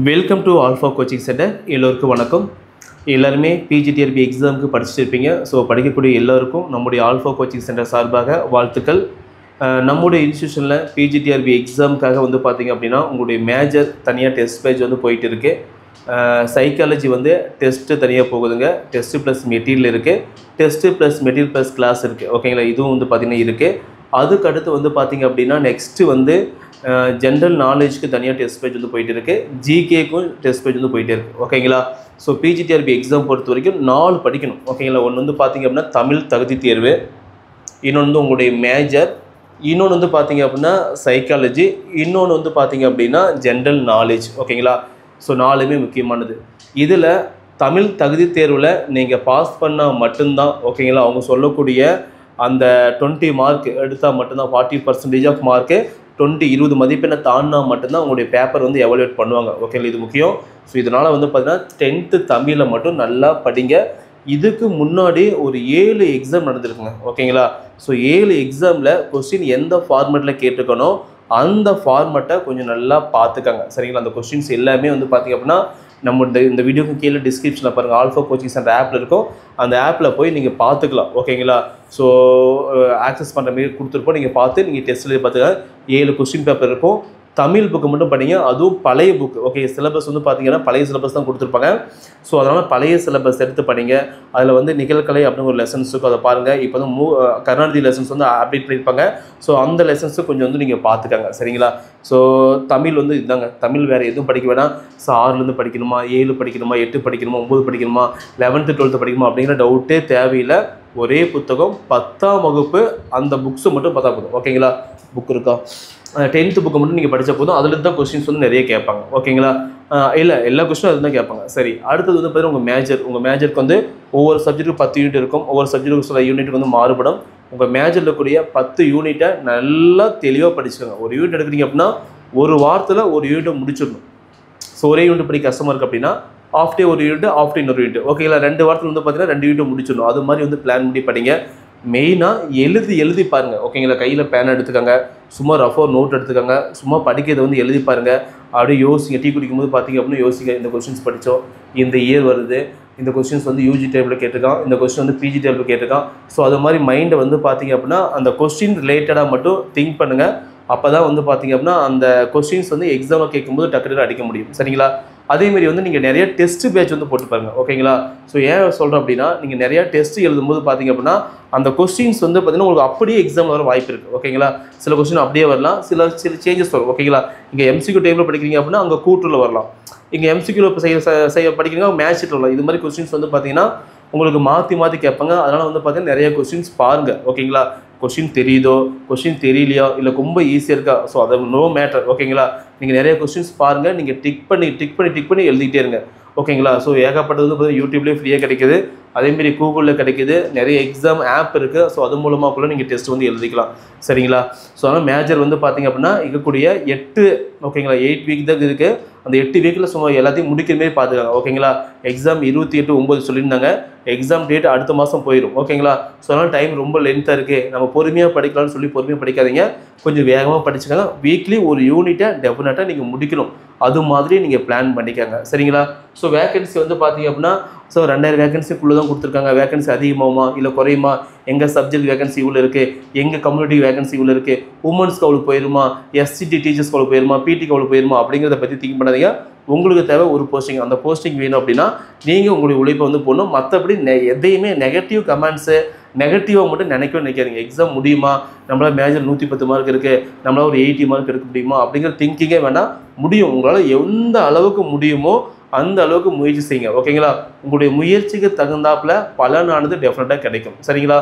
Welcome to alpha coaching centre. எல்லோருக்கும் வணக்கம். எல்லாருமே பிஜிடிஆர்பி எக்ஸாமுக்கு படிச்சுட்டு இருப்பீங்க. ஸோ படிக்கக்கூடிய எல்லோருக்கும் நம்முடைய ஆல்ஃபா கோச்சிங் சென்டர் சார்பாக வாழ்த்துக்கள். நம்முடைய இன்ஸ்டியூஷனில் பிஜிடிஆர்பி எக்ஸாமுக்காக வந்து பார்த்திங்க அப்படின்னா உங்களுடைய மேஜர் தனியாக டெஸ்ட் பேஜ் வந்து போயிட்டு இருக்குது. சைக்காலஜி வந்து டெஸ்ட்டு தனியாக போகுதுங்க. டெஸ்ட்டு ப்ளஸ் மெட்டீரியல் இருக்குது, test plus material plus class இருக்குது. ஓகேங்களா, இதுவும் வந்து பார்த்திங்கன்னா இருக்குது. அதுக்கு அடுத்து வந்து பார்த்திங்க அப்படின்னா நெக்ஸ்ட்டு வந்து ஜென்ரல் நாலேஜுக்கு தனியாக டெஸ்ட் பேஜ் வந்து போயிட்டு இருக்குது, ஜிகேக்கும் டெஸ்ட் பேஜ் வந்து போயிட்டே இருக்குது. ஓகேங்களா, ஸோ பிஜிடிஆர்பி எக்ஸாம் பொறுத்த வரைக்கும் 4 படிக்கணும். ஓகேங்களா, ஒன்று வந்து பார்த்திங்க அப்படின்னா தமிழ் தகுதி தேர்வு, இன்னொன்று வந்து உங்களுடைய மேஜர், இன்னொன்று வந்து பார்த்திங்க அப்படின்னா சைக்காலஜி, இன்னொன்று வந்து பார்த்திங்க அப்படின்னா ஜென்ரல் நாலேஜ். ஓகேங்களா, ஸோ 4மே முக்கியமானது. இதில் தமிழ் தகுதி தேர்வில் நீங்கள் பாஸ் பண்ணால் மட்டும்தான், ஓகேங்களா, அவங்க சொல்லக்கூடிய அந்த 20 மார்க் எடுத்தால் மட்டும்தான், 40% ஆஃப் மார்க்கு 20 மதிப்பெண்ணை தாண்டினா மட்டும்தான் உங்களுடைய பேப்பர் வந்து எவாலுவேட் பண்ணுவாங்க. ஓகேங்களா, இது முக்கியம். ஸோ இதனால் வந்து பார்த்தீங்கன்னா 10th தமிழில் மட்டும் நல்லா படிங்க. இதுக்கு முன்னாடி ஒரு 7 எக்ஸாம் நடந்திருக்குங்க. ஓகேங்களா, ஸோ 7 எக்ஸாமில் கொஸ்டின் எந்த ஃபார்மேட்டில் கேட்டிருக்கணும் அந்த ஃபார்மேட்டை கொஞ்சம் நல்லா பார்த்துக்கங்க. சரிங்களா, அந்த கொஸ்டின்ஸ் எல்லாமே வந்து பார்த்திங்க அப்படின்னா நம்ம இந்த வீடியோக்கு கீழே டிஸ்கிரிப்ஷனில் பாருங்கள், ஆல்ஃபா கோச்சிங் சென்டர் ஆப்பில் இருக்கும். அந்த ஆப்பில் போய் நீங்கள் பார்த்துக்கலாம். ஓகேங்களா, ஸோ ஆக்சஸ் பண்ணுற மாரி கொடுத்துருப்போம். நீங்கள் பார்த்து நீங்கள் டெஸ்ட்டில் பார்த்துக்க 7 கொஸ்டின் பேப்பர் இருக்கும். தமிழ் புக்கு மட்டும் படிங்க, அதுவும் பழைய புக்கு. ஓகே, சிலபஸ் வந்து பார்த்திங்கன்னா பழைய சிலபஸ் தான் கொடுத்துருப்பாங்க. ஸோ அதனால் பழைய சிலபஸ் எடுத்து படிங்க. அதில் வந்து நிகழ்கலை அப்படின்னு ஒரு லெசன்ஸ் இருக்கும், அதை பாருங்கள். இப்போ வந்து கருணாநிதி லெசன்ஸ் வந்து அப்டேட் பண்ணியிருப்பாங்க. ஸோ அந்த லெசன்ஸு கொஞ்சம் வந்து நீங்கள் பார்த்துக்கங்க. சரிங்களா, ஸோ தமிழ் வந்து இதுதாங்க. தமிழ் வேறு எதுவும் படிக்க வேணாம். ஸோ 6லேருந்து படிக்கணுமா, 7 படிக்கணுமா, 8 படிக்கணுமா, 9 படிக்கணுமா, 11th 12th படிக்கணுமா அப்படிங்கிற டவுட்டே தேவையில்லை. ஒரே புத்தகம் 10ஆம் வகுப்பு அந்த புக்ஸை மட்டும் பார்த்தா போதும். ஓகேங்களா, புக் இருக்கா, 10th புக்கு மட்டும் நீங்கள் படித்த போதும். அதில் தான் கொஸ்டின்ஸ் வந்து நிறைய கேட்பாங்க. ஓகேங்களா, இல்லை எல்லா கொஸ்டினும் அது தான் கேட்பாங்க. சரி, அடுத்தது வந்து பார்த்தீங்கன்னா உங்கள் மேஜருக்கு வந்து ஒவ்வொரு சப்ஜெக்ட்டுக்கு 10 யூனிட் இருக்கும். ஒவ்வொரு சப்ஜெக்ட்டுக்கு சில யூனிட் வந்து மாறுபடும். உங்கள் மேஜரில் இருக்கக்கூடிய 10 யூனிட்டை நல்லா தெளிவாக படிச்சுக்கோங்க. ஒரு யூனிட் எடுக்கிறீங்க அப்படின்னா ஒரு வாரத்தில் ஒரு யூனிட்டை முடிச்சிடணும். ஸோ ஒரே யூனிட் படிக்க கஷ்டமாக இருக்குது அப்படின்னா ஆஃப் டே ஒரு யூனிட், ஆஃப் டே இன்னொரு யூனிட். ஓகேங்களா, 2 வாரத்தில் வந்து பார்த்தீங்கன்னா 2 யூனிட் முடிச்சிடணும். அது மாதிரி வந்து பிளான் பண்ணி படிங்க. மெயினாக எழுதி பாருங்கள். ஓகேங்களா, கையில் பேனை எடுத்துக்கோங்க, சும்மா ரஃபாக நோட் எடுத்துக்கோங்க, சும்மா படிக்கிறத வந்து எழுதி பாருங்கள். அப்படியே யோசிங்க. டீ குடிக்கும்போது பார்த்திங்க அப்படின்னா யோசிங்க, இந்த கொஸ்டின்ஸ் படித்தோம், இந்த இயர் வருது, இந்த கொஸ்டின்ஸ் வந்து யூஜி டேபிளில் கேட்டிருக்கான், இந்த கொஸ்டின் வந்து பிஜி டேபிளில் கேட்டிருக்கான். ஸோ அது மாதிரி மைண்டை வந்து பார்த்திங்க அப்படின்னா அந்த கொஸ்டின் ரிலேட்டடாக மட்டும் திங்க் பண்ணுங்கள். அப்போ தான் வந்து பார்த்திங்க அப்படின்னா அந்த கொஸ்டின்ஸ் வந்து எக்ஸாமில் கேட்கும்போது டக்குனு அடிக்க முடியும். சரிங்களா, அதேமாரி வந்து நீங்கள் நிறைய டெஸ்ட் பேட்ச் வந்து போட்டு பாருங்கள். ஓகேங்களா, ஸோ ஏன் சொல்கிறேன் அப்படின்னா நீங்கள் நிறையா டெஸ்ட் எழுதும்போது பார்த்திங்க அப்படின்னா அந்த கொஸ்டின்ஸ் வந்து பார்த்திங்கன்னா உங்களுக்கு அப்படியே எக்ஸாம் வர வாய்ப்பு இருக்குது. ஓகேங்களா, சில கொஸ்டின் அப்படியே வரலாம், சில சேஞ்சஸ் வரும். ஓகேங்களா, இங்கே எம்சிக்யூ டைமில் படிக்கிறீங்க அப்படின்னா அங்கே கூட்டில் வரலாம். இங்கே எம்சிக்யூவில் செய்ய படிக்கிறீங்க மேட்ச் ஷீட் வரலாம். இது மாதிரி கொஸ்டின்ஸ் வந்து பார்த்திங்கன்னா உங்களுக்கு மாற்றி கேட்பாங்க. அதனால் வந்து பார்த்திங்கன்னா நிறைய கொஸ்டின்ஸ் பாருங்கள். ஓகேங்களா, கொஸ்டின் தெரியுதோ கொஸ்டின் தெரியலையோ இல்லை ரொம்ப ஈஸியாக இருக்கா, ஸோ அது நோ மேட்டர். ஓகேங்களா, நீங்கள் நிறைய கொஸ்டின்ஸ் பாருங்கள். நீங்கள் டிக் பண்ணி எழுதிக்கிட்டே இருங்க. ஓகேங்களா, ஸோ ஏகப்பட்டது வந்து பார்த்தீங்கன்னா யூடியூப்லேயே ஃப்ரீயாக கிடைக்கிது, அதேமாரி கூகுளில் கிடைக்கிது, நிறைய எக்ஸாம் ஆப் இருக்குது. ஸோ அது மூலமாக கூட நீங்கள் டெஸ்ட் வந்து எழுதிக்கலாம். சரிங்களா, ஸோ அதனால் மேஜர் வந்து பார்த்திங்க அப்படின்னா இருக்கக்கூடிய 8 ஓகேங்களா 8 வீக் தான் இருக்குது. அந்த 8 வீக்கில் சும்மா எல்லாத்தையும் முடிக்கிற மாரி பார்த்துக்காங்க. ஓகேங்களா, எக்ஸாம் 28/9 சொல்லியிருந்தாங்க. எக்ஸாம் டேட் அடுத்த மாதம் போயிடும். ஓகேங்களா, ஸோ அதனால் டைம் ரொம்ப லென்த்தாக இருக்குது, நம்ம பொறுமையாக படிக்கலாம்னு சொல்லி பொறுமையாக படிக்காதீங்க, கொஞ்சம் வேகமாக படிச்சுக்காங்க. வீக்லி ஒரு யூனிட்டை டெஃபினட்டாக நீங்கள் முடிக்கணும். அது மாதிரி நீங்கள் பிளான் பண்ணிக்கோங்க. சரிங்களா, ஸோ வேகன்சி வந்து பார்த்திங்க அப்படின்னா ஸோ 2000 வேகன்சிக்குள்ளே தான் கொடுத்துருக்காங்க. வேகன்சி அதிகமாகுமா இல்லை குறையுமா, எங்கள் சப்ஜெக்ட் வேகன்சி இவ்வளோ இருக்குது, எங்கள் கம்யூனிட்டி வேகன்சி இவ்வளோ இருக்குது, உமன்ஸ்க்கு அவ்வளோ போயிருமா, எஸ்சிடி டீச்சர்ஸ்க்கு அவ்வளோ போயிருமா, பிடிக்கு அவ்வளோ போயிருமா அப்படிங்கிறத பற்றி திங்க் பண்ணாதீங்க. உங்களுக்கு தேவை ஒரு போஸ்டிங். அந்த போஸ்டிங் வேணும் அப்படின்னா நீங்கள் உங்களுடைய உழைப்பை வந்து போடணும். மற்றபடி எதையுமே நெகட்டிவ் கமெண்ட்ஸு நெகட்டிவாக மட்டும் நினைக்காதீங்க. எக்ஸாம் முடியுமா, நம்மளால் மேஜர் 110 மார்க் இருக்குது, நம்மளால் ஒரு 80 மார்க் எடுக்க முடியுமா அப்படிங்கிற திங்கிங்கே வேணாம். முடியும், உங்களால் எந்த அளவுக்கு முடியுமோ அந்த அளவுக்கு முயற்சி செய்யுங்க. ஓகேங்களா, உங்களுடைய முயற்சிக்கு தகுந்தாப்பில் பலனானது டெஃபினட்டாக கிடைக்கும். சரிங்களா,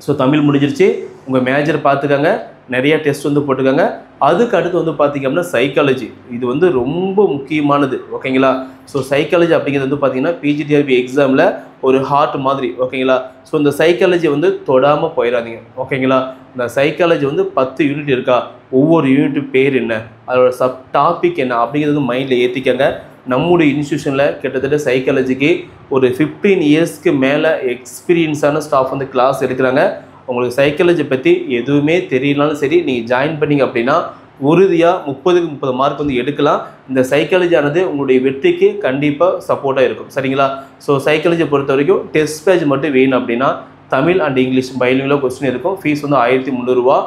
ஸோ தமிழ் முடிஞ்சிருச்சு. உங்கள் மேஜர் பார்த்துக்கங்க, நிறைய டெஸ்ட் வந்து போட்டுக்கோங்க. அதுக்கு அடுத்து வந்து பார்த்திங்க அப்படின்னா சைக்காலஜி, இது வந்து ரொம்ப முக்கியமானது. ஓகேங்களா, ஸோ சைக்காலஜி அப்படிங்கிறது வந்து பார்த்திங்கன்னா பிஜிடிஆர்பி எக்ஸாமில் ஒரு ஹார்ட் மாதிரி. ஓகேங்களா, ஸோ இந்த சைக்காலஜி வந்து தொடாமல் போயிடாதீங்க. ஓகேங்களா, இந்த சைக்காலஜி வந்து 10 யூனிட் இருக்கா, ஒவ்வொரு யூனிட்டு பேர் என்ன, அதோட சப் டாபிக் என்ன அப்படிங்கிறது மைண்டில் ஏற்றிக்கங்க. நம்முடைய இன்ஸ்டியூஷனில் கிட்டத்தட்ட சைக்காலஜிக்கு ஒரு 15 இயர்ஸ்க்கு மேலே எக்ஸ்பீரியன்ஸான ஸ்டாஃப் வந்து கிளாஸ் எடுக்கிறாங்க. உங்களுக்கு சைக்காலஜி பற்றி எதுவுமே தெரியலனாலும் சரி, நீங்கள் ஜாயின் பண்ணிங்க அப்படின்னா உறுதியாக 30க்கு 30 மார்க் வந்து எடுக்கலாம். இந்த சைக்காலஜியானது உங்களுடைய வெற்றிக்கு கண்டிப்பாக சப்போர்ட்டாக இருக்கும். சரிங்களா? ஸோ சைக்காலஜியை பொறுத்த வரைக்கும் டெஸ்ட் பேஜ் மட்டும் வேணும் அப்படின்னா தமிழ் அண்ட் இங்கிலீஷ் பைலிங்குவலாக கொஸ்டின் இருக்கும். ஃபீஸ் வந்து 1300 ரூபா.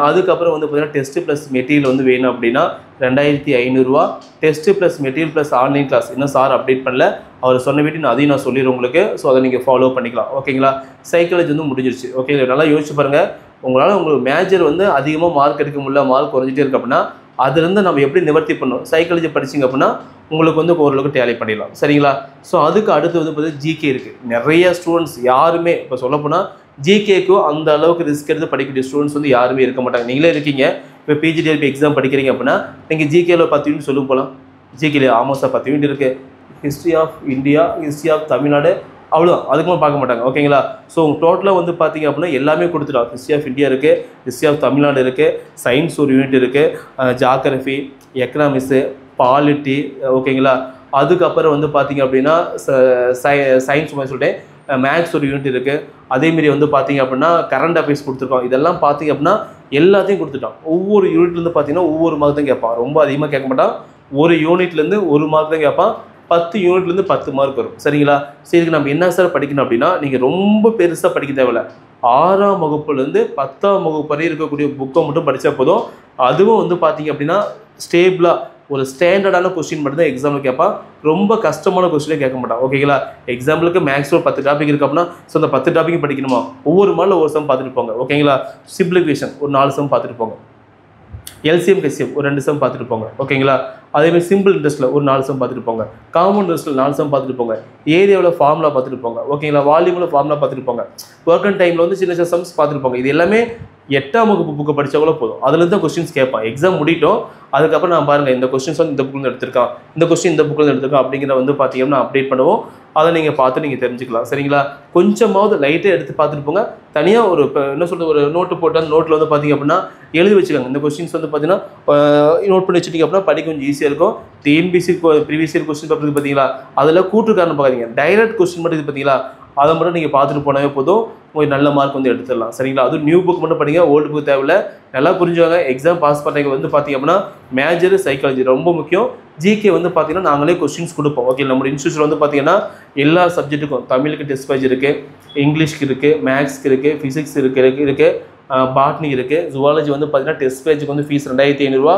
அதுக்கப்புறம் வந்து பார்த்தீங்கன்னா டெஸ்ட்டு ப்ளஸ் மெட்டீரியல் வந்து வேணும் அப்படின்னா 2500 ரூபா. Test plus material plus online class இன்னும் சார் அப்டேட் பண்ணல. அவர் சொன்ன வீட்டு அதையும் நான் சொல்லிடுறேன் உங்களுக்கு. ஸோ அதை நீங்கள் ஃபாலோ பண்ணிக்கலாம். ஓகேங்களா? சைக்காலஜி வந்து முடிஞ்சிருச்சு. ஓகே, நல்லா யோசிச்சு பாருங்கள். உங்களால் உங்களுக்கு மேஜர் வந்து அதிகமாக மார்க் எடுக்க முடியல, மார்க் குறைஞ்சிட்டே இருக்கு அப்படின்னா அதுலேருந்து நம்ம எப்படி நிவர்த்தி பண்ணணும்? சைக்காலஜி படிச்சிங்க அப்படின்னா உங்களுக்கு வந்து ஓரளவுக்கு டேலி பண்ணிடலாம். சரிங்களா? ஸோ அதுக்கு அடுத்து வந்து பார்த்தீங்கன்னா ஜிகே இருக்குது. நிறைய ஸ்டூடெண்ட்ஸ் யாருமே இப்போ சொல்லப்போனால் ஜிகேக்கும் அந்த அளவுக்கு ரிஸ்க் எடுத்து படிக்கக்கூடிய ஸ்டூடெண்ட்ஸ் வந்து யாருமே இருக்க மாட்டாங்க. நீங்களே இருக்கீங்க. இப்போ பிஜிடிஆர்பி எக்ஸாம் படிக்கிறீங்க அப்படின்னா நீங்கள் ஜிகேல 10 யூனிட் சொல்லும் போகலாம். ஜிகேல ஆமாம் சார் 10 யூனிட் இருக்குது. History of India, history of Tamil Nadu, அவ்வளோதான். அதுக்குமே பார்க்க மாட்டாங்க. ஓகேங்களா? ஸோ டோட்டலாக வந்து பார்த்தீங்க அப்படின்னா எல்லாமே கொடுத்துட்டோம். ஹிஸ்ட்ரி ஆஃப் இந்தியா இருக்குது, ஹிஸ்ட்ரி ஆஃப் தமிழ்நாடு இருக்குது, சயின்ஸ் ஒரு யூனிட் இருக்குது, ஜாகிரஃபி, எக்கனாமிக்ஸு, பாலிட்டி. ஓகேங்களா? அதுக்கப்புறம் வந்து பார்த்தீங்க அப்படின்னா சயின்ஸ் சொல்லிட்டேன், மேக்ஸ் ஒரு யூனிட் இருக்குது. அதேமாரி வந்து பார்த்தீங்க அப்படின்னா கரண்ட் அஃபேர்ஸ் கொடுத்துருக்கோம். இதெல்லாம் பார்த்தீங்க அப்படின்னா எல்லாத்தையும் கொடுத்துட்டோம். ஒவ்வொரு யூனிட்லேருந்து பார்த்தீங்கன்னா ஒவ்வொரு மார்க் தான் கேட்பான். ரொம்ப அதிகமாக கேட்க மாட்டான். ஒரு யூனிட்லேருந்து 1 மார்க் தான் கேட்பான். 10 யூனிட்லேருந்து 10 மார்க் வரும். சரிங்களா? சரி, நம்ம என்ன சார் படிக்கணும் அப்படின்னா நீங்கள் ரொம்ப பெருசாக படிக்க தேவையில்ல. 6ஆம் வகுப்புலேருந்து 10ஆம் வகுப்பு வரை இருக்கக்கூடிய புக்கை மட்டும் படித்தா போதும். அதுவும் வந்து பார்த்தீங்க அப்படின்னா ஸ்டேபிளாக ஒரு ஸ்டாண்டர்டான கொஸ்டின் மட்டும் தான் எக்ஸாமில் கேட்பான். ரொம்ப கஷ்டமான கொஸ்டினே கேட்க மாட்டான். ஓகேங்களா? எக்ஸாம்பிளுக்கு மேக்ஸில் ஒரு 10 டாபிக் இருக்குது அப்படின்னா ஸோ அந்த 10 டாபிக் படிக்கணுமா? ஒவ்வொரு மாடலில் ஒரு சம் பார்த்துட்டு போங்க. ஓகேங்களா? சிம்பிளிஃபிகேஷன் ஒரு 4 சம் பார்த்துட்டு போங்க. எல்சிஎம் ஹெச்சிஎம் ஒரு 2 சம் பார்த்துட்டு போங்க. ஓகேங்களா? அதேமாதிரி சிம்பிள் இன்ட்ரெஸ்ட்டில் ஒரு 4 சம் பார்த்துட்டு போங்க. காமன் இன்ட்ரெஸ்ட்டில் 4 சம் பார்த்துட்டு போங்க. ஏரியாவில் ஃபார்முலா பார்த்துட்டு போங்க. ஓகேங்களா? வால்யூமில் ஃபார்முலா பார்த்துட்டு போங்க. ஒர்க் அண்ட் டைமில் வந்து சின்ன சின்ன சம்ஸ் பார்த்துட்டு போங்க. இது எல்லாமே 8ஆம் வகுப்பு புக்கை படித்தா கூட போதும். அதுலேருந்து தான் கொஸ்டின்ஸ் கேட்பான். எக்ஸாம் முடிட்டோம். அதுக்கப்புறம் நான் பாருங்கள் இந்த கொஸ்டின்ஸ் வந்து இந்த புக்கில் எடுத்திருக்கான், இந்த கொஸ்டின் இந்த புக்கில் எடுத்திருக்கான் அப்படிங்கிற வந்து பார்த்தீங்கன்னா அப்டேட் பண்ணுவோம். அதை நீங்கள் பார்த்து நீங்கள் தெரிஞ்சுக்கலாம். சரிங்களா? கொஞ்சமாவது லைட்டாக எடுத்து பார்த்துட்டு போங்க. தனியாக ஒரு இப்போ என்ன சொல்கிறது ஒரு நோட்டு போட்டு அந்த நோட்டில் வந்து பார்த்தீங்க அப்படின்னா எழுதி வச்சுக்கோங்க. இந்த கொஸ்டின்ஸ் வந்து பார்த்தீங்கன்னா நோட் பண்ணி வச்சுட்டிங்க அப்படின்னா படிக்க கொஞ்சம் ஈஸியாக இருக்கும். TNPSC previous year question paper பார்த்தீங்களா, அதில் கூட்டு காரணம் பார்க்காதீங்க. டைரக்ட் கொஸ்டின் மட்டும் இது பார்த்தீங்களா, அதை மட்டும் நீங்கள் பார்த்துட்டு போனாவே போதும். உங்களுக்கு நல்ல மார்க் வந்து எடுத்துடலாம். சரிங்களா? அதுவும் நியூ புக் மட்டும் படிங்க, ஓல்டு புக் தேவையில்லை. நல்லா புரிஞ்சுவாங்க. எக்ஸாம் பாஸ் பண்ணுறதுக்கு வந்து பார்த்தீங்க அப்படின்னா மேஜர் சைக்காலஜி ரொம்ப முக்கியம். ஜிகே வந்து பார்த்தீங்கன்னா நாங்களே கொஸ்டின்ஸ் கொடுப்போம். ஓகே, நம்ம இன்ஸ்டியூஷன் வந்து பார்த்தீங்கன்னா எல்லா சப்ஜெக்ட்டுக்கும் தமிழுக்கு டெஸ்ட் பேஜ் இருக்குது, இங்கிலீஷ்க்கு இருக்குது, மேக்ஸ்க்கு இருக்குது, ஃபிசிக்ஸ் இருக்குது, பாட்னி இருக்குது. ஜுவாலஜி வந்து பார்த்தீங்கன்னா டெஸ்ட் பேஜுக்கு வந்து ஃபீஸ் 2500 ரூபா.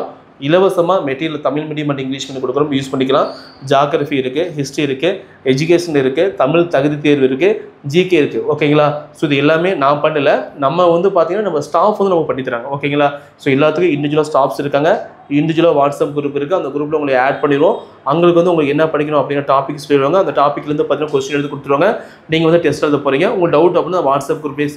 இலவசமாக material Tamil medium and English medium கொடுக்குறோம், யூஸ் பண்ணிக்கலாம். ஜாகிரஃபி இருக்குது, ஹிஸ்ட்ரி இருக்குது, எஜுகேஷன் இருக்குது, தமிழ் தகுதி தேர்வு இருக்குது, ஜிகே இருக்குது. ஓகேங்களா? ஸோ இது எல்லாமே நான் பண்ணலை. நம்ம வந்து பார்த்தீங்கன்னா நம்ம ஸ்டாஃப் வந்து நம்ம பண்ணித்தராங்க. ஓகேங்களா? ஸோ எல்லாத்துக்கும் இண்டிவிஜுவலாக ஸ்டாஃப்ஸ் இருக்காங்க. இண்டிவிஜுவலாக வாட்ஸ்அப் குரூப் இருக்குது. அந்த குரூப்பில் உங்களை ஆட் பண்ணிடுவோம். அவங்களுக்கு வந்து உங்களுக்கு என்ன படிக்கணும் அப்படிங்கிற டாபிக்ஸ் சொல்லுவாங்க. அந்த டாப்பிக்லேருந்து பார்த்தீங்கன்னா கொஸ்டின் எடுத்து கொடுத்துருவாங்க. நீங்கள் வந்து டெஸ்ட் எழுத போகிறீங்க. உங்களுக்கு டவுட் அப்படின்னா வாட்ஸ்அப் குரூப்லேயே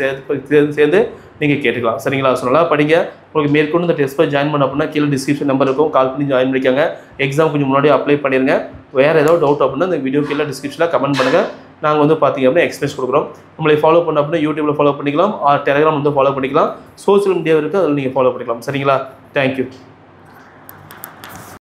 சேர்ந்து நீங்கள் கேட்டுக்கலாம். சரிங்களா? ஸோ நல்லா படிங்க. உங்களுக்கு மேற்கொண்டு இந்த டெஸ்ட் ஜாயின் பண்ண அப்படின்னா கீழே டிஸ்கிரிப்ஷன் நம்பர் இருக்கும், கால் பண்ணி ஜாயின் பண்ணிக்காங்க. எக்ஸாம் கொஞ்சம் முன்னாடி அப்ளை பண்ணிடுங்க. வேறு ஏதாவது டவுட் அப்படின்னா இந்த வீடியோ கீழே டிஸ்கிரிப்ஷனில் கமெண்ட் பண்ணுங்கள். நாங்கள் வந்து பார்த்தீங்க அப்படின்னா எக்ஸ்பிரஸ் கொடுக்குறோம். நம்மளை ஃபாலோ பண்ண அப்படின்னா யூடியூப்பில் ஃபாலோ பண்ணிக்கலாம், டெலிகிராம் வந்து ஃபாலோ பண்ணிக்கலாம். சோஷியல் மீடியா இருக்குது, அதில் நீங்கள் ஃபாலோ பண்ணிக்கலாம். சரிங்களா? தேங்க்யூ.